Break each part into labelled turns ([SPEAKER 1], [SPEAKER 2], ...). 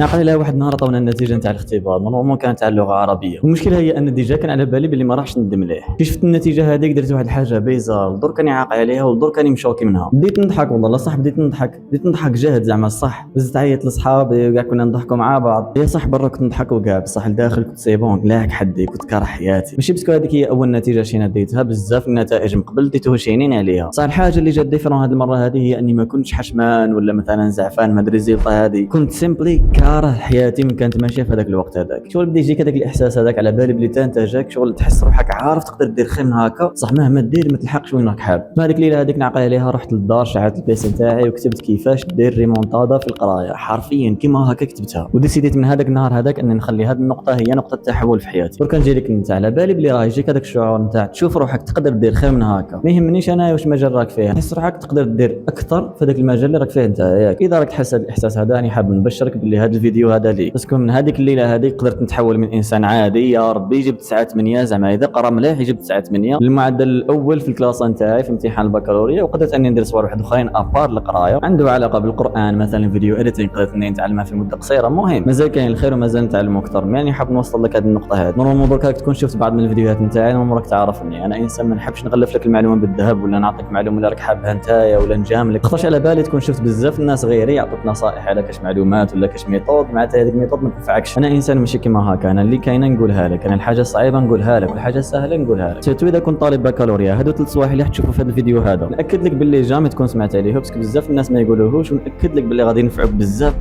[SPEAKER 1] نعقل لها واحد النهار عطاونا النتيجه نتاع الاختبار، نورمالمون كانت تاع اللغه العربيه. المشكله هي ان ديجا كان على بالي بلي ما راحش ندم مليح. كي شفت النتيجه هذيك درت واحد الحاجه بيزار، درك راني عاقل عليها ودرك راني مشوكي منها. بديت نضحك والله صح، بديت نضحك جاهد زعما صح. بزت عيط لصحابي وكاع كنا نضحكوا مع بعض. يا صح برا كنت نضحك وكاع، بصح لداخل كنت سيبون لاك حدي، كنت كاره حياتي. ماشي باسكو هذيك هي اول نتيجه شينا ديتها، بزاف النتائج من قبل ديتو شينين عليها. صح الحاجه اللي جات ديفيرون هذه المره هذه هي اني ما كنتش حشمان ولا مثلا زعفان من الريزلطه هذه، كنت سيمبلي كاره حياتي من كانت ماشيه في هذاك الوقت هذاك. شغل بدا يجيك هذاك الاحساس هذاك على بالي بلي انت جاك شغل تحس روحك عارف تقدر دير خير من هكا، صح مهما دير ما تلحقش وين راك حاب. هذيك الليله هذيك نعقل عليها، رحت للدار شعلت البيسي نتاعي وكتبت كيفاش دير ريمونتادا في القرايه، حرفيا كيما هكا كتبتها. وديسيديت من هذاك النهار هذاك اني نخلي هذه النقطه هي نقطه تحول في حياتي. درك نجي لك انت على بالي بلي راه يجيك هذاك الشعور نتاع تشوف روحك تقدر دير خير من هكا، ما يهمنيش انا واش مجال راك فيه، تحس روحك تقدر دير اكثر في هذاك المجال اللي راك فيه انت ياك. اذا راك تحس هذا الاحساس هذا راني حاب نبشرك بلي هذا الفيديو هذا ليك، باسكو من هذيك الليله هذيك قدرت نتحول من انسان عادي يا ربي جبت 9/8، زعما اذا قرا مليح يجيب 9/8 المعدل الاول في الكلاس نتاعي في امتحان البكالوريا، وقدرت اني ندير صوالح واحد اخرين ابار القرايه عنده علاقه بالقران، مثلا فيديو اديتينغ قدرت اني نتعلمها في مده قصيره. مهم مازال كاين الخير ومازال نتعلم اكثر، يعني حاب نوصل لك هذه النقطه هذه. نورمالمون درك راك تكون شفت بعض من الفيديوهات نتاعي، نورمالمون راك تعرفني انا انسان ما نحبش نغلف لك المعلومه بالذهب ولا نعطيك معلومه اللي راك حابها نتايا ولا نجاملك، خاطرش على بالي تكون شفت بزاف الناس غيري يعطوك نصائح على كاش معلومات ولا كاش ميثود، معناتها هذيك الميثود ما تنفعكش. انا انسان ماشي كيما هكا، انا اللي كاينه نقولها لك، انا الحاجه الصعيبه نقولها لك والحاجه السهله نقولها لك. سيرتو اذا كنت طالب بكالوريا، هادو 3 صوايح اللي حتشوفوا في هذا الفيديو هذا ناكد لك باللي جامي تكون سمعت عليه، باسكو بزاف الناس ما يقولوهوش، وناكد لك باللي غادي ينفعوك بزاف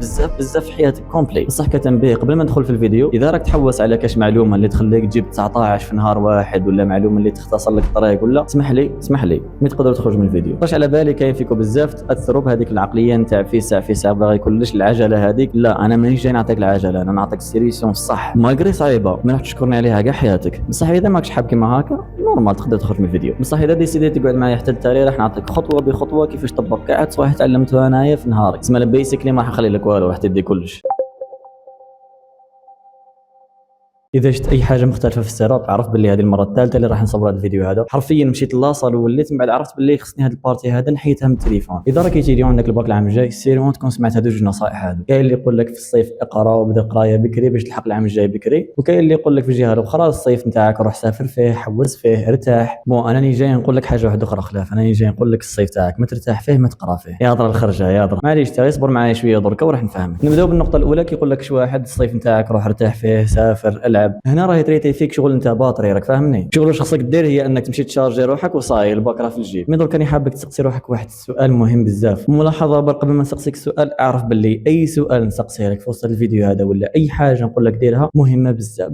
[SPEAKER 1] في حياتك كومبلي. بصح كتنبيه قبل ما ندخل في الفيديو، اذا راك تحوس على كاش معلومه اللي تخليك تجيب 19 في نهار واحد، ولا معلومه اللي تختصر لك الطريق، ولا اسمح لي ما تقدروا تخرجوا من الفيديو. واش على بالي كاين فيكم بزاف تاثروا بهذيك العقليه نتاع في ساعه باغي كلش العجله هذيك. لا انا مانيش جاي نعطيك العجله، انا نعطيك السيريسيون صح، ماغري صعيبه ما راح تشكرني عليها كاع حياتك. بصح اذا ماكش حاب كيما هكا نورمال تقدر تخرج من الفيديو. بصح اذا ديسيديت تقعد معايا حتى التالي راح نعطيك خطوه بخطوه كيفاش تطبق كاع الصوالح تعلمتها انايا في نهارك. اسمها بيسيكلي ما راح نخلي لك والو، راح تدي كلش. اذا شفت اي حاجه مختلفه في السيراب عرف باللي هذه المره الثالثه اللي راح نصور هذا الفيديو هذا. حرفيا مشيت لاصال ووليت من بعد عرفت باللي خصني هذا البارتي هذا نحيتها من التليفون. اذا راك تيجي اليوم عندك الباك العام الجاي سيريون تكون سمعت هذو جوج نصائح هذو. كاين اللي يقول لك في الصيف اقرا وبدا القرايه بكري باش تلحق العام الجاي بكري، وكاين اللي يقول لك في الجهه الاخرى الصيف نتاعك روح سافر فيه، حوس فيه، ارتاح. انا راني جاي نقول لك حاجه واحده اخرى خلاف، انا جاي نقول لك الصيف تاعك ما ترتاح فيه ما تقرا فيه. يا ضر الخرجه يا ضر، معليش تا اصبر معايا شويه درك وراح نفهمك. نبداو بالنقطه الاولى، كيقول لك شي واحد الصيف نتاعك روح ارتاح فيه، سافر، العب. هنا راه تريتي فيك شغل انت باطري، راك فاهمني؟ شغل واش خصك دير هي انك تمشي تشارجي روحك وصاي الباك راه في الجيب. مي درك راني حابك تسقسي روحك واحد السؤال مهم بزاف. ملاحظه قبل ما نسقسيك السؤال، اعرف باللي اي سؤال نسقسيه لك في وسط الفيديو هذا ولا اي حاجه نقول لك ديرها مهمه بزاف.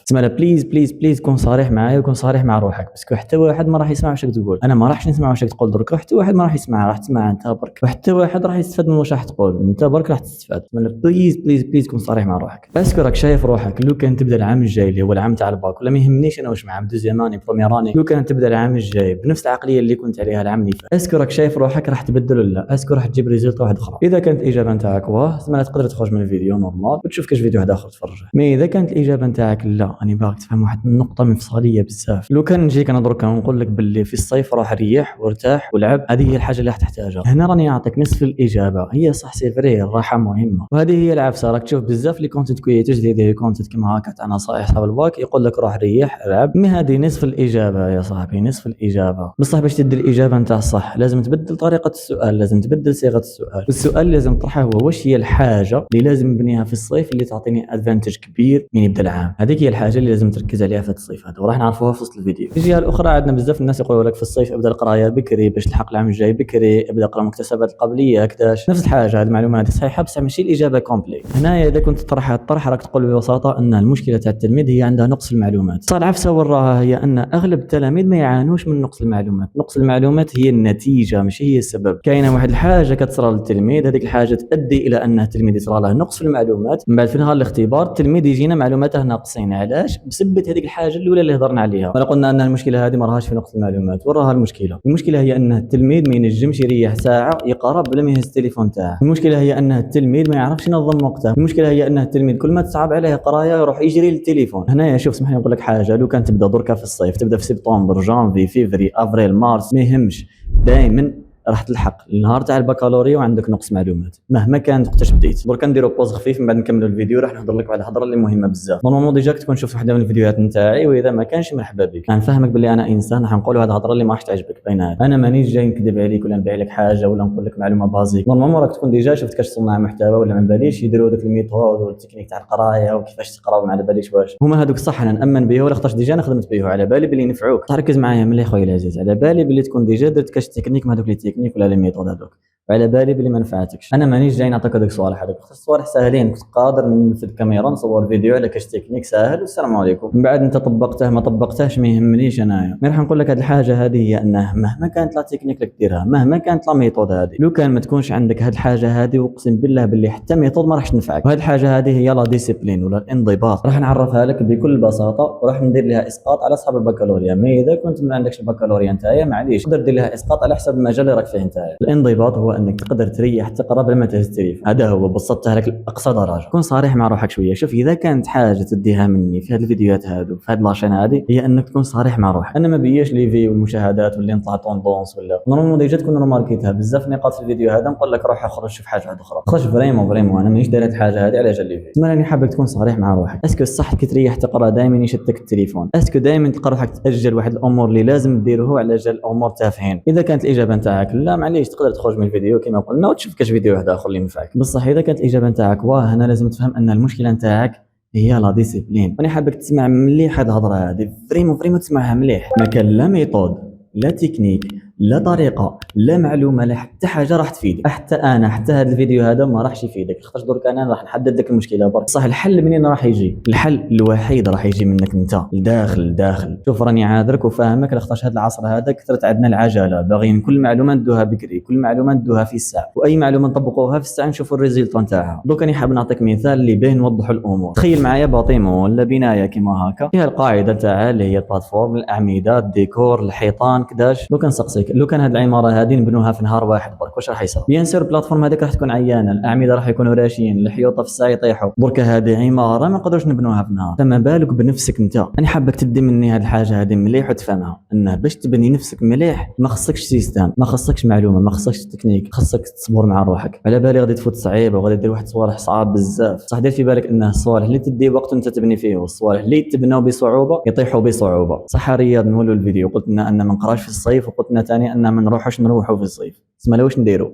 [SPEAKER 1] تسمى بليز كون صريح معايا وكون صريح مع روحك، باسكو حتى واحد ما راح يسمع واش تقول. انا ما راحش نسمع واش تقول درك، حتى واحد ما راح يسمع، راح تسمع انت برك، وحتى واحد راح يستفاد من واش راح تقول انت برك، راح تستفاد. بليز كون صريح مع روحك. باسكو راك شايف روحك لو كان تبدا العام الجاي اللي هو العام تاع الباك، ولا ما يهمنيش انا واش مع دوزيام اني بروميير اني، لو كان تبدا العام الجاي بنفس العقليه اللي كنت عليها العام اللي فات، اسكو راك شايف روحك راح تبدل ولا اسكو راح تجيب ريزلت واحد اخرى؟ اذا كانت الاجابه نتاعك واه زعما تقدر تخرج من الفيديو نورمال وتشوف كاش فيديو واحد اخر تفرجه. مي اذا كانت الاجابه نتاعك لا، راني باغي تفهم واحد النقطه مفصليه بزاف. لو كان نجيك انا درك نقول لك باللي في الصيف روح ريح وارتاح والعب، هذه هي الحاجه اللي راح تحتاجها. هنا راني نعطيك نصف الاجابه، هي صح سي فري الراحه مهمه، وهذه هي العفسه. راك تشوف بزاف لي كونتنت كرييتورز اللي يديروا كونتنت كيما هكا تاع نصائح صحاب الباك، يقول لك روح ريح العب. مي هذه نصف الاجابه يا صاحبي، نصف الاجابه. بصح باش تدي الاجابه نتاع الصح لازم تبدل طريقه السؤال، لازم تبدل صيغه السؤال. والسؤال اللي لازم تطرحه هو واش هي الحاجه اللي لازم نبنيها في الصيف اللي تعطيني ادفانتج كبير من يبدا العام. هذيك هي الحاجه اللي لازم تركز عليها في الصيف هذا، وراح نعرفوها في وسط الفيديو. في الجهه الاخرى عندنا بزاف الناس يقولوا لك في الصيف ابدا القرايه بكري باش تلحق العام الجاي بكري، ابدا اقرا مكتسبات القبليه كداش. نفس الحاجه، هذه المعلومه هذه صحيحه بصح ماشي الاجابه كومبلي. هنايا اذا كنت تطرح الطرح راك تقول ببساطه ان المشكله تاع التلميذ هي عندها نقص المعلومات. صار العفسه وراها هي ان اغلب التلاميذ ما يعانوش من نقص المعلومات. نقص المعلومات هي النتيجه ماشي هي السبب. كاينه واحد الحاجه كتصرى للتلميذ، هذيك الحاجه تؤدي الى ان التلميذ يصرى له نقص في المعلومات، من بعد في نهار الاختبار التلميذ يجينا معلوماته ناقصين. علاش؟ بسبب هذيك الحاجه الاولى اللي هضرنا عليها. ولا قلنا ان المشكله هذه ما راهاش في نقص المعلومات، وراها المشكله هي ان التلميذ ما ينجمش يريح ساعه يقرا بلا ما يهز التليفون تاعه. المشكله هي ان التلميذ ما يعرفش ينظم وقته. المشكله هي ان التلميذ كل ما تصعب عليه قرايه يروح يجري للتليفون. هنايا شوف سمح لي نقول لك حاجه، لو كان تبدا دركا في الصيف، تبدا في سبتمبر جانفي فيفري افريل مارس ما يهمش، دائما راح تلحق النهار تاع البكالوريا وعندك نقص معلومات مهما كانت وقتاش بديت. درك نديرو بوز خفيف من بعد نكملوا الفيديو. راح نهضر لك على الهضره اللي مهمه بزاف. نورمالمون ديجا تكون شفت واحده من الفيديوهات نتاعي، واذا ما كانش مرحبا بك. نفهمك باللي انا انسان راح نقول هذه الهضره اللي ما راح تعجبك باينه. انا مانيش جاي نكذب عليك ولا نبيع لك حاجه ولا نقول لك معلومه بازيك. نورمالمون راك تكون ديجا شفت كاش صناع محتوى ولا ما باليش يديروا داك الميثود والتكنيك تاع القرايه وكيفاش تقراو ما على باليش واش هما هذوك. صح انا نامن بيه ولا خاطرش ديجا انا خدمت بيه على بالي باللي نفعوك. تركز معايا ملي خويا العزيز، على بالي باللي تكون ديجا درت كاش تكنيك مع هذوك لي تكنيك ولا لي ميثود هذوك، وعلى بالي بلي ما نفعتكش. انا مانيش جاي نعطيك هذوك الصوالح هذوك، الصوالح ساهلين. كنت قادر نفد الكاميرا نصور فيديو على كاش تكنيك ساهل والسلام عليكم. من بعد انت طبقته ما طبقتهش ما يهمنيش انايا. مي راح نقول لك هذه الحاجه هذه هي انه مهما كانت لا تكنيك اللي ديرها، مهما كانت لا ميثود هذه، لو كان ما تكونش عندك هذه الحاجه هذه اقسم بالله باللي حتى ميثود ما راح تنفعك. وهذه الحاجه هذه هي لا ديسيبلين ولا الانضباط. راح نعرفها لك بكل بساطه وراح ندير لها اسقاط على اصحاب البكالوريا. مي اذا كنت ما عندكش البكالوريا نتايا معليش تقدر دير لها اسقاط على حسب المجال اللي راك فيه نتايا. الانضباط هو انك تقدر تريح تقرا بلا ما تهز التليفون. هذا هو بسطتها لك لاقصى درجه. كون صريح مع روحك شويه. شوف اذا كانت حاجه تديها مني في هذه الفيديوهات هذو في هذه لاشين هذه هي انك تكون صريح مع روحك. انا ما بياش لي في والمشاهدات واللي نطلع طوندونس ولا نورمالمون ديجا تكون روماركيتها بزاف نقاط في الفيديو هذا. نقول لك روح خرج شوف حاجه اخرى، خرج فريمون انا مانيش داير هذه الحاجه هذه على جال لي في. تما راني حابك تكون صريح مع روحك. اسكو الصح كي تريح تقرا دائما يشتك التليفون؟ اسكو دائما تلقى روحك تاجل واحد الامور اللي لازم ديروه على جال امور تافهين؟ اذا كانت الاجابه نتاعك لا معليش تقدر تخرج من الفيديو كما قلنا وتشوف كاش فيديو واحد اخر اللي ينفعك. بصح اذا كانت الاجابه نتاعك واه هنا لازم تفهم ان المشكله نتاعك هي لا ديسيبلين. وانا حابك تسمع مليح هذه الهضره هذه فريمون تسمعها مليح. ما كان لا ميثود لا تكنيك لا طريقه لا معلومه لا حتى حاجه راح تفيدك. حتى انا حتى هذا الفيديو هذا ما راحش يفيدك. خاطر درك انا راح نحدد لك المشكله برك. صح الحل منين راح يجي؟ الحل الوحيد راح يجي منك انت لداخل. شوف راني عاذرك وفاهمك لخاطرش هذا العصر هذا كثرت عندنا العجله باغيين كل معلومه ندوها بكري، كل معلومه ندوها في الساعه، واي معلومه نطبقوها في الساعه نشوفوا الريزلت نتاعها. دوك راني حاب نعطيك مثال اللي به نوضحوا الامور. تخيل معايا باطيمون ولا بنايه كيما هكا فيها القاعده تاعها اللي هي البلاتفورم، الاعمده، الديكور، الحيطان كداش. دوك نسقسيك لو كان هذه العماره هذه نبنوها في نهار واحد برك واش راح يصير؟ بيان سور البلاتفورم هذيك راح تكون عيانه، الاعمده راح يكونوا راشيين، الحيوطه في الساعه يطيحوا. درك هذه عماره ما نقدروش نبنوها في نهار، فما بالك بنفسك انت. انا حابك تدي مني هذه الحاجه هذه مليح وتفهمها انه باش تبني نفسك مليح ما خصكش سيستم، ما خصكش معلومه، ما خصكش تكنيك، خصك تصبر مع روحك. على بالي غادي تفوت صعيبه وغادي دير واحد الصوالح صعاب بزاف. صح دير في بالك انه الصوالح اللي تدي وقت انت تبني فيه والصوالح اللي تبناو بصعوبه يطيحوا بصعوبه. صح رياض نولوا الفيديو قلت لنا ان ما نقراش في الصيف وقلت لنا ثاني ان ما نروحوا في الصيف. تسمى واش نديروا؟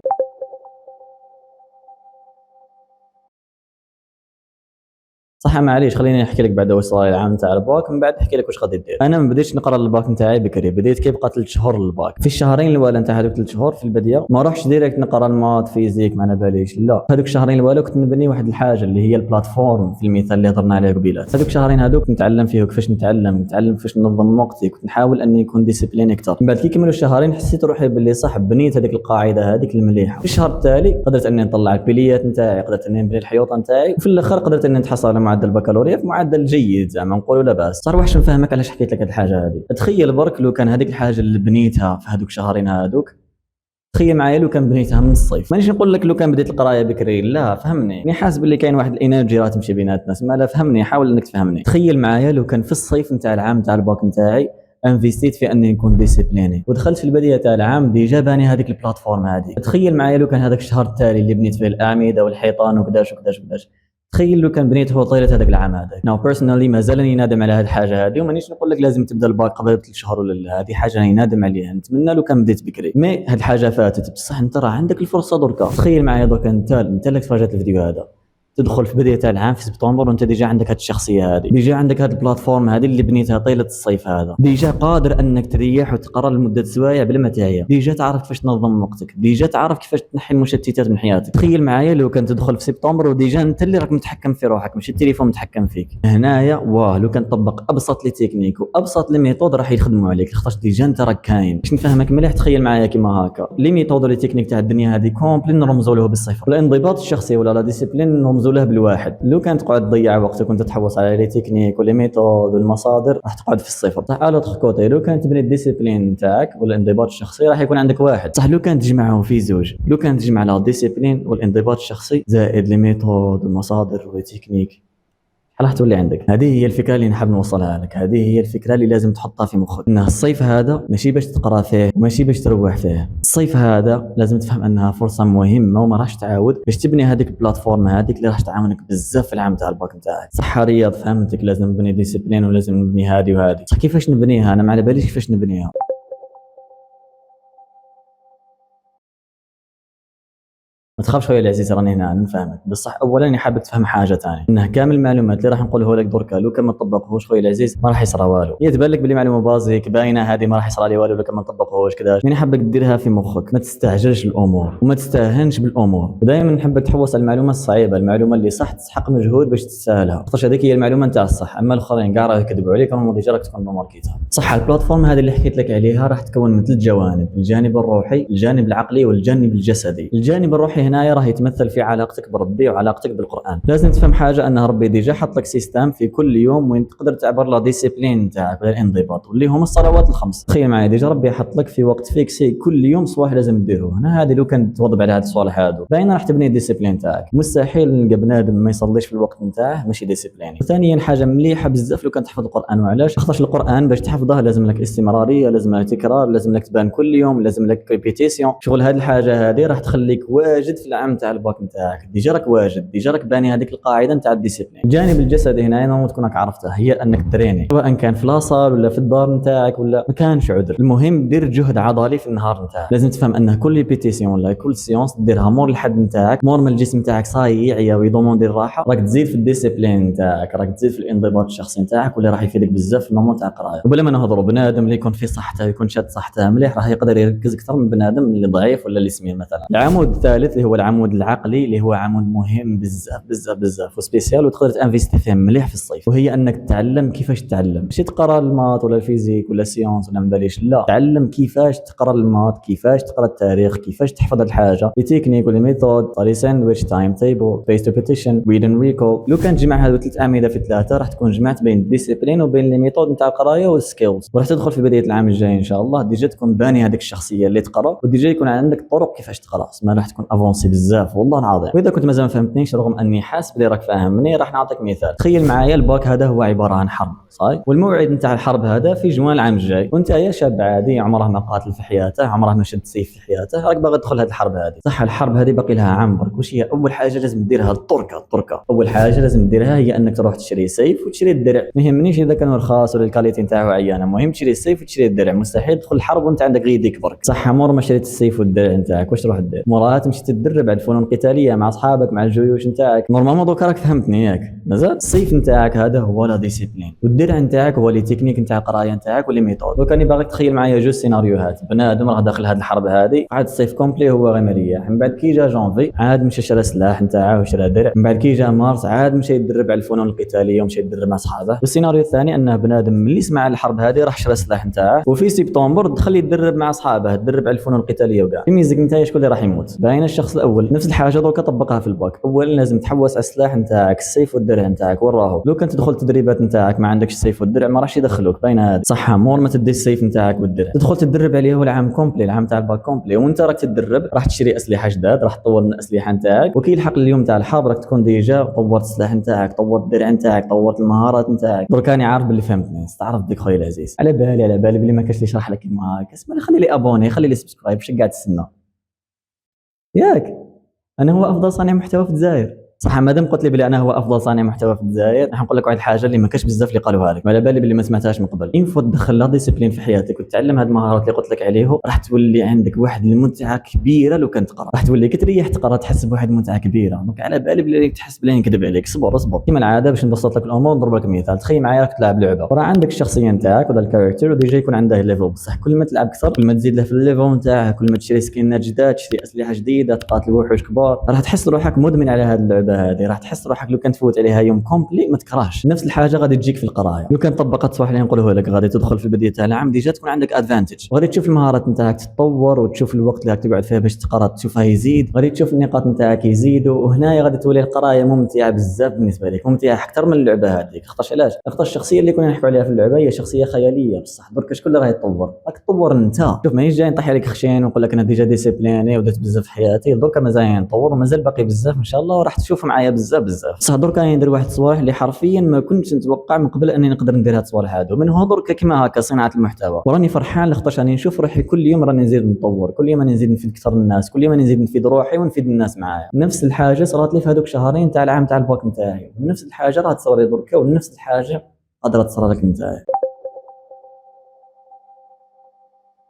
[SPEAKER 1] صح معليش خليني نحكي لك بعد واش صار العام تاع الباك من بعد نحكي لك واش غادي دير. انا ما بديتش نقرا الباك نتاعي بكري، بديت كي بقى 3 شهور للباك. في الشهرين الاولى نتاع هذوك 3 شهور في البدايه ما روحش ديريكت نقرا المات فيزيك ما باليش، لا هذوك الشهرين الاولى كنت نبني واحد الحاجه اللي هي البلاتفورم في المثال اللي هضرنا عليه قبيلات. هذوك الشهرين هذوك نتعلم فيه كيفاش نتعلم كيفاش ننظم وقتي، كنت نحاول اني نكون ديسيبلين اكثر. من بعد كي كملوا الشهرين حسيت روحي باللي صح بنيت هذيك القاعده هذيك المليحه. في الشهر التالي قدرت اني نطلع البليات نتاعي، قدرت اني نبني الحيوطه نتاعي، وفي الاخر قدرت اني نتحصل على معدل البكالوريا معدل جيد زعما نقولوا لا باس. صار واش نفهمك علاش حكيت لك هذه الحاجه هذه. تخيل برك لو كان هذيك الحاجه اللي بنيتها في هذوك شهرين هذوك، تخيل معايا لو كان بنيتها من الصيف. مانيش نقول لك لو كان بديت القرايه بكري، لا فهمني، راني حاسب اللي كاين واحد الانرجي راه تمشي بيناتنا، ما لا فهمني، حاول انك تفهمني. تخيل معايا لو كان في الصيف نتاع العام تاع الباك نتاعي انفيستيت في اني نكون ديسيبليني ودخلت في البدايه تاع العام ديجا باني هذيك البلاتفورم هذه. تخيل معايا لو كان هذاك الشهر التالي اللي بنيت فيه الاعمده والحيطان وكداش. تخيل لو كان بنيته طيله هذاك العام هذاك. ناو بيرسونالي مازالني نادم على هذه الحاجه هذه، ومانيش نقول لك لازم تبدا الباك قبل 3 شهور ولا لا، هذه حاجه راني نادم عليها. نتمنى لو كان بديت بكري، مي هذه الحاجه فاتت. بصح انت راه عندك الفرصه دركا. تخيل معايا دركا انت اللي تفرجت الفيديو هذا تدخل في بدايه العام في سبتمبر وانت ديجا عندك هذه الشخصيه هذه، ديجا عندك هذه البلاتفورم هذه اللي بنيتها طيله الصيف هذا، ديجا قادر انك تريح وتقرا لمده سوايع بلا ما تعيا، ديجا تعرف كيفاش تنظم وقتك، ديجا تعرف كيفاش تنحي المشتتات من حياتك. تخيل معايا لو كان تدخل في سبتمبر وديجا انت اللي راك متحكم في روحك ماشي التليفون متحكم فيك. هنايا واه لو كان تطبق ابسط لي تكنيك وابسط لي ميثود راح يخدموا عليك، خاطر ديجا انت راك كاين. باش نفهمك مليح تخيل معايا كيما هكا لي ميثود لي تكنيك تاع الدنيا هذه كومبلي نرمزوا له بالصفر. الانضباط الشخصي ولا لا ديسيبلين نرمزوا له بالواحد. لو كان تقعد تضيع وقتك وانت تحوس على لي تكنيك ولي ميثود والمصادر راح تقعد في الصفر. صح على كوتي لو كان تبني الديسيبلين نتاعك والانضباط الشخصي راح يكون عندك واحد. صح لو كان تجمعهم في زوج، لو كان تجمع لا ديسيبلين والانضباط الشخصي زائد لي ميثود والمصادر والتكنيك راح تولي عندك. هذه هي الفكره اللي نحب نوصلها لك، هذه هي الفكره اللي لازم تحطها في مخك، ان الصيف هذا ماشي باش تقرا فيه وماشي باش تروح فيه. الصيف هذا لازم تفهم انها فرصه مهمه وما راحش تعاود باش تبني هذيك البلاتفورم هذيك اللي راح تعاونك بزاف في العام تاع الباك نتاعك. صح رياض فهمتك، لازم نبني ديسيبلين ولازم نبني هذه وهذه، صح كيفاش نبنيها انا ما على باليش كيفاش نبنيها. ما تخافش خويا العزيز راني هنا نفهمك، بصح اولا انا حابك تفهم حاجه ثانيه، انه كامل المعلومات اللي راح نقوله لك دركا لو كان ما تطبقهوش خويا العزيز ما راح يصرى والو. هي تبان لك بلي معلومه بازيك باينه هذه ما راح يصرى لي والو لو كان ما نطبقهوش كذا. انا حابك ديرها في مخك، ما تستعجلش الامور وما تستهنش بالامور، ودائما نحبك تحوس على المعلومه الصعيبه، المعلومه اللي صح تسحق مجهود باش تستاهلها، خاطرش هذيك هي المعلومه نتاع الصح، اما الاخرين كاع راه يكذبوا عليك راهم ديجا راك تكون ماركيتها. صح البلاتفورم هذه اللي حكيت لك عليها راح تكون من 3 جوانب، الجانب الروحي، الجانب العقلي، والجانب الجسدي. الجانب الروحي هنايا راه يتمثل في علاقتك بربي وعلاقتك بالقران. لازم تفهم حاجه ان ربي ديجا حط لك سيستم في كل يوم وين تقدر تعبر لا ديسيبلين نتاعك ولا الانضباط واللي هم الصلوات الخمس. تخيل معايا ديجا ربي حط لك في وقت فيكسي كل يوم صباح لازم ديروه. هنا هذه لو كان توظب على هذه الصوالح هذو باين راح تبني الديسيبلين تاعك. مستحيل نلقى بنادم ما يصليش في الوقت نتاعه ماشي ديسيبلين. ثانيا حاجه مليحه بزاف لو كان تحفظ القران، وعلاش؟ خاطرش القران باش تحفظه لازم لك استمراريه، لازم لك تكرار، لازم لك تبان كل يوم، لازم لك ريبيتيسيون. شغل هذه الحاجه هذه راح تخليك واجد في العام تاع الباك نتاعك، ديجا راك واجد، ديجا راك باني هذيك القاعده نتاع الديسيبلين. الجانب الجسدي هنا نورمال تكونك عرفته، هي انك تريني سواء كان في لاصال ولا في الدار نتاعك ولا ما كانش عذر، المهم دير جهد عضلي في النهار نتاعك. لازم تفهم ان كل ريبيتيسيون ولا كل سيونس ديرها مور الحد نتاعك، مور ما الجسم نتاعك صاي يعيا ويضموندي الراحه، راك تزيد في الديسيبلين نتاعك، راك تزيد في الانضباط الشخصي نتاعك، واللي راح يفيدك بزاف في المومون تاع القرايه. وبلا ما نهضروا بنادم اللي يكون في صحته ويكون شاد صحته مليح راح يقدر يركز اكثر من بنادم اللي ضعيف ولا اللي سمين مثلا. العمود الثالث اللي هو العمود العقلي اللي هو عمود مهم بزاف بزاف بزاف وسبيسيال وتقدر تانفيستي فيه مليح في الصيف، وهي انك تتعلم كيفاش تتعلم، ماشي تقرا المات ولا الفيزيك ولا سيونس ولا مباليش، لا تعلم كيفاش تقرا المات، كيفاش تقرا التاريخ، كيفاش تحفظ الحاجه، التكنيك ولا ميثود، طري ساندويتش، تايم تيبل، بيست ريبيتيشن، ريد اند ريكول. لو كان تجمع هذو 3 اعمده في 3 راح تكون جمعت بين الديسيبلين وبين لي ميثود نتاع القرايه والسكيلز، وراح تدخل في بدايه العام الجاي ان شاء الله ديجا تكون باني هذيك الشخصيه اللي تقرا، وديجا يكون عندك طرق كيفاش تقرا، ما راح تكون افونسي بزاف والله العظيم. واذا كنت مازال ما فهمتنيش رغم اني حاسس بلي راك فاهمني راح نعطيك مثال. تخيل معايا الباك هذا هو عباره عن حرب صاي، والموعد نتاع الحرب هذا في جوان العام الجاي، وانت يا شاب عادي عمره ما قاتل في حياته، عمره ما شد سيف في حياته، راك باغي تدخل هذه الحرب هذه. صح الحرب هذه باقي لها عام برك، واش هي اول حاجه لازم ديرها؟ الطركه. اول حاجه لازم ديرها هي انك تروح تشري سيف وتشري الدرع، ما يهمنيش اذا كانوا رخاص ولا الكاليتي نتاعو عيانه، المهم تشري السيف وتشري الدرع. مستحيل تدخل الحرب وانت عندك غير يديك برك. صح مور ما شريت السيف والدرع نتاعك واش تروح دير؟ موراها تمشي تدرب على الفنون القتاليه مع اصحابك مع الجيوش نتاعك. نورمالمون دوكا راك فهمتني ياك؟ مازال السيف نتاعك هذا هو لا ديسيبلين، والدرع نتاعك هو لي تكنيك نتاع القرايه نتاعك ولي ميثود. دوكا راني باغيك تخيل معايا جوج سيناريوهات، بنادم راه داخل هذه الحرب هذه عاد السيف كومبلي هو غير مريح، من بعد كي جا جونفي عاد مشى شرى سلاح نتاعه وشرى درع، من بعد كي جا مارس عاد مشى يدرب على الفنون القتاليه ومشى يدرب مع اصحابه. والسيناريو الثاني انه بنادم ملي سمع الحرب هذه راح شرى سلاح نتاعه، وفي سبتمبر دخل يدرب مع اصحابه يدرب على الفنون القتاليه وكاع. في ميزك نتاعي شكون اللي راح يموت؟ باين الشخص الاول. نفس الحاجه دوكا طبقها في الباك، اولا لازم تحوس على السلاح نتاعك، السيف والدرع نتاعك وراهو. لو كنت تدخل تدريبات نتاعك ما عندكش السيف والدرع ما راحش يدخلوك، باين هذه صح. مور ما تدي السيف نتاعك والدرع تدخل تدرب عليه العام كومبلي، العام تاع الباك كومبلي، وانت راك تدرب راح تشري اسلحه جداد، راح تطور من الاسلحه نتاعك، وكي يلحق اليوم تاع الحرب راك تكون ديجا طورت السلاح نتاعك، طورت الدرع نتاعك، طورت المهارات نتاعك. درك راني عارف باللي فهمتني، استعرف بك خويا العزيز، على بالي بلي ما كاش اللي يشرح لك كيما هكا. اسمع خلي لي ابوني، خلي لي سبسكرايب، واش قاعد تسنى ياك؟ انا هو افضل صانع محتوى في الجزائر. صح مادام قلت لي بلي انا هو افضل صانع محتوى في الجزائر راح نقول لك واحد الحاجه اللي ما كاش بزاف اللي قالوها لك، على بالي بلي ما سمعتهاش من قبل. انفو تدخل لا ديسيبلين في حياتك وتتعلم هاد المهارات اللي قلت لك عليه راح تولي عندك واحد المتعه كبيره. لو كان تقرا راح تولي كي تريح تقرا تحس بواحد المتعه كبيره. دونك على بالي بلي تحس بلي نكذب عليك. صبر كيما العاده باش نبسط لك الامور نضرب لك مثال. تخيل معايا راك تلعب لعبه وراه عندك الشخصيه نتاعك ولا الكاركتر وديجا يكون عنده ليفل، بصح كل ما تلعب اكثر كل ما تزيد له في الليفل نتاعه، كل ما تشري سكينات جداد، تشري اسلحه جديده، تقاتل وحوش كبار، راح تحس روحك مدمن على هذه اللعبه هذه. راح تحس روحك لو كان تفوت عليها يوم كومبلي ما تكرهش. نفس الحاجه غادي تجيك في القرايه. لو كان طبقت صح اللي نقوله لك غادي تدخل في بدايه العام ديجا تكون عندك ادفانتج، غادي تشوف المهارات نتاعك تتطور، وتشوف الوقت اللي راك تقعد فيه باش تقرا تشوفها يزيد، غادي تشوف النقاط نتاعك يزيدوا، وهنايا غادي تولي القرايه ممتعه بزاف بالنسبه لك، ممتعه اكثر من اللعبه هذيك. خاطرش علاش؟ خاطر الشخصيه اللي كنا نحكوا عليها في اللعبه هي شخصيه خياليه بصح درك شكون اللي راه يتطور؟ راك تطور انت. شوف مانيش جاي نطيح عليك خشين ونقول لك انا ديجا ديسيبليني ودرت بزاف في حياتي، درك مازال نطور ومازال باقي بزاف ان شاء الله، وراح تشوف وتشوفوا معايا بزاف بزاف. بصح درك راني ندير واحد الصوالح اللي حرفيا ما كنتش نتوقع من قبل اني نقدر ندير هاد الصوالح هادو، من هو درك كيما هكا صناعه المحتوى. وراني فرحان لخاطرش راني نشوف روحي كل يوم راني نزيد نطور، كل يوم راني نزيد نفيد اكثر الناس، كل يوم راني نزيد نفيد روحي ونفيد الناس معايا. نفس الحاجه صارت لي في هذوك شهرين تاع العام تاع الباك نتاعي، ونفس الحاجه راه تصرا لي دركا، ونفس الحاجه قادره تصرا لك نتايا.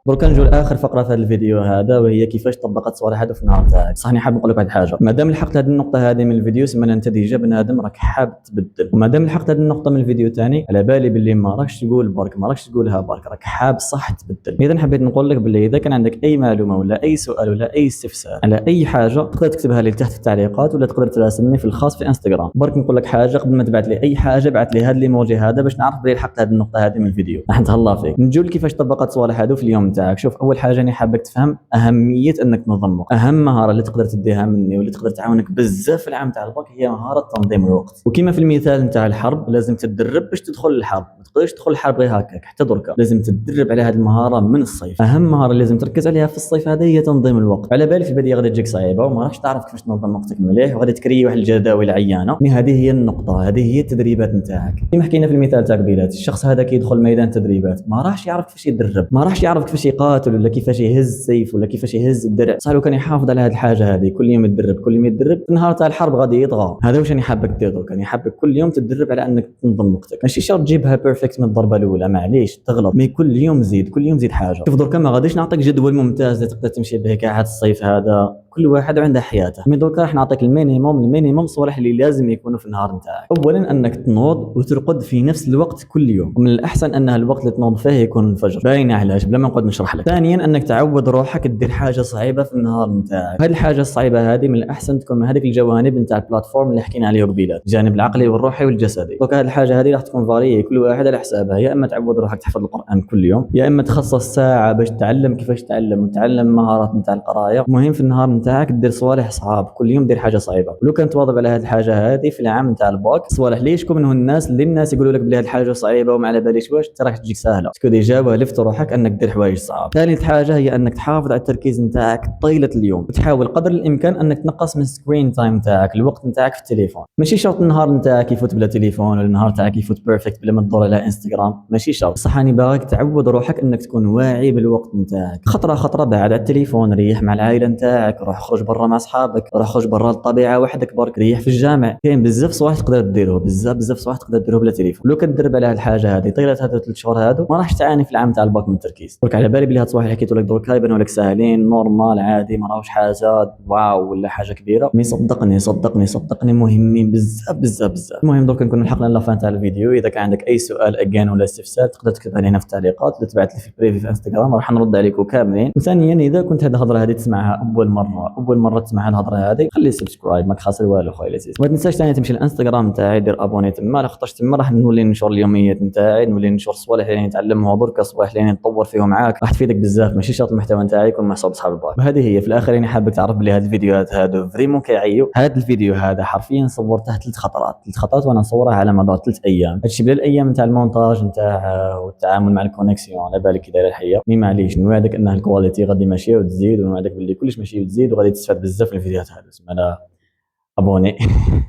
[SPEAKER 1] دركا نجو لاخر فقره في هذا الفيديو هذا، وهي كيفاش طبقت الصوالح هذو في النهار تاعك. صح، راني حاب نقول لك واحد الحاجه، مادام لحقت هذه النقطه هذه من الفيديو سمعنا انت ديجا بنادم راك حاب تبدل، ومادام لحقت هذه النقطه من الفيديو ثاني على بالي باللي ما راكش تقول برك، ما راكش تقولها برك، راك حاب صح تبدل. اذا حبيت نقول لك باللي اذا كان عندك اي معلومه ولا اي سؤال ولا اي استفسار على اي حاجه تقدر تكتبها لي تحت في التعليقات، ولا تقدر تراسلني في الخاص في انستغرام. برك نقول لك حاجه، قبل ما تبعث لي اي حاجه بعث لي هذا الايموجي هذا باش نعرف بلي لحقت هذه النقطه هذه من الفيديو، راح نتهلا فيك. نجول كيفاش طبقت الصوالح هذو في اليوم تاعك. شوف، اول حاجه راني حابك تفهم اهميه انك تنظم وقت. اهم مهاره اللي تقدر تديها مني واللي تقدر تعاونك بزاف في العام تاع الباك هي مهاره تنظيم الوقت. وكما في المثال نتاع الحرب لازم تتدرب باش تدخل الحرب، ما تقدرش تدخل الحرب غير هكاك حتى دركا، لازم تتدرب على هذه المهاره من الصيف. اهم مهاره لازم تركز عليها في الصيف هذه هي تنظيم الوقت. على بالي في البدايه غادي تجيك صعيبه وما راكش تعرف كيفاش تنظم وقتك مليح، وغادي تكري واحد الجداول عيانه، مي هذه هي النقطه، هذه هي التدريبات نتاعك. كما حكينا في المثال تاع قبيلات، الشخص هذا كيدخل ميدان تدريبات ما راحش يعرف كيفاش يتدرب، ما راحش يعرف كيفاش يقاتل ولا كيفاش يهز السيف ولا كيفاش يهز الدرع. صح، لو كان يحافظ على هذه الحاجه هذه كل يوم يتدرب كل يوم يتدرب، في النهار تاع الحرب غادي يطغى. هذا واش راني حابك دير درك، راني حابك كل يوم تتدرب على انك تنظم وقتك. ماشي شرط تجيبها بيرفكت من الضربه الاولى، معليش تغلط، مي كل يوم زيد، كل يوم زيد حاجه. شوف درك ما غاديش نعطيك جدول ممتاز اللي تقدر تمشي به كاع هذا الصيف هذا، كل واحد عنده حياته. مي درك راح نعطيك المينيموم صوالح اللي لازم يكونوا في النهار نتاعك. اولا انك تنوض وترقد في نفس الوقت كل يوم، ومن الاحسن ان الوقت اللي تنوض فيه يكون الفجر. باين علاش بلا ما نقعد نشرح لك. ثانيا انك تعود روحك دير حاجه صعيبه في النهار نتاعك. هذه الحاجه الصعيبه هذه من الاحسن تكون من هذيك الجوانب نتاع البلاتفورم اللي حكينا عليه قبيله، الجانب العقلي والروحي والجسدي. دونك هذه الحاجه هذه راح تكون فاريه كل واحد على حسابها. يا اما تعود روحك تحفظ القران كل يوم، يا اما تخصص ساعه باش تتعلم كيفاش تعلم وتعلم مهارات نتاع القرايه. المهم في النهار نتاعك دير صوالح صعاب، كل يوم دير حاجه صعيبه. ولو كنت واظب على هذه الحاجه هذه في العام نتاع الباك، صوالح ليش شكون منهم الناس يقولوا لك بلي هذه الحاجه صعيبه وما على باليش واش، تراك تجيك سهله تكون ديجا ولفت روحك انك دير حوايج صعاب. ثالث حاجه هي انك تحافظ على التركيز نتاعك طيله اليوم، وتحاول قدر الامكان انك تنقص من سكرين تايم نتاعك، الوقت نتاعك في التليفون. ماشي شرط النهار نتاعك يفوت بلا تليفون، ولا النهار تاعك يفوت بيرفكت بلا ما تدور على انستغرام، ماشي شرط. صح، راني باغيك تعود روحك انك تكون واعي بالوقت نتاعك. خطره بعد على التليفون، ريح مع العائله نتاعك، روح خرج برا مع اصحابك، روح خرج برا الطبيعه وحدك برك، ريح في الجامع. كاين بزاف صوالح تقدر ديروه، بزاف صوالح تقدر ديروه بلا تليفون. لو كتدرب على هذه الحاجه هذه طيله هذو 3 شهور هذو ما راحش تعاني في العام تاع الباك من التركيز. درك على بالي بلي هاد الصوالح اللي حكيتو لك درك يبانوا لك ساهلين نورمال عادي، ما راهوش حاجه واو ولا حاجه كبيره، مي صدقني مهمين بزاف. المهم درك نكون لحقنا لافان تاع الفيديو. اذا كان عندك اي سؤال اجان ولا استفسار تقدر تكتبها لي هنا في التعليقات، ولا تبعث لي في البريفي في انستغرام راح نرد عليكم كاملين. وثانيا اذا كنت هذه الهضره هذه تسمعها اول مره تسمع الهضره هذه، خلي سبسكرايب، ماك خاسر والو خويا لذيذ. وما تنساش ثاني تمشي للانستغرام تاعي دير ابوني تما، لاخاطش تما راح نولي ننشر اليوميات نتاعي، نولي ننشر الصوالح اللي نتعلمها درك، الصوالح اللي نطور فيهم معاك، راح تفيدك بزاف. ماشي شرط المحتوى نتاعي يكون محسوب اصحاب الباك. وهذه هي في الاخر يعني حابك تعرف بلي هاد الفيديوهات هادو فريمون كيعيو. هذا الفيديو هذا حرفيا صورته 3 خطرات وانا نصورها على مدار 3 ايام. هادشي بلا الايام نتاع المونتاج نتاع والتعامل مع الكونيكسيون، على بالك كي دايره الحيه. مي معليش نوعدك ان الكواليتي غادي ماشيه وتزيد، ونوعدك بلي كلش ماشي وتزيد، وغادي تستفاد بزاف من الفيديوهات هادو. سما ابوني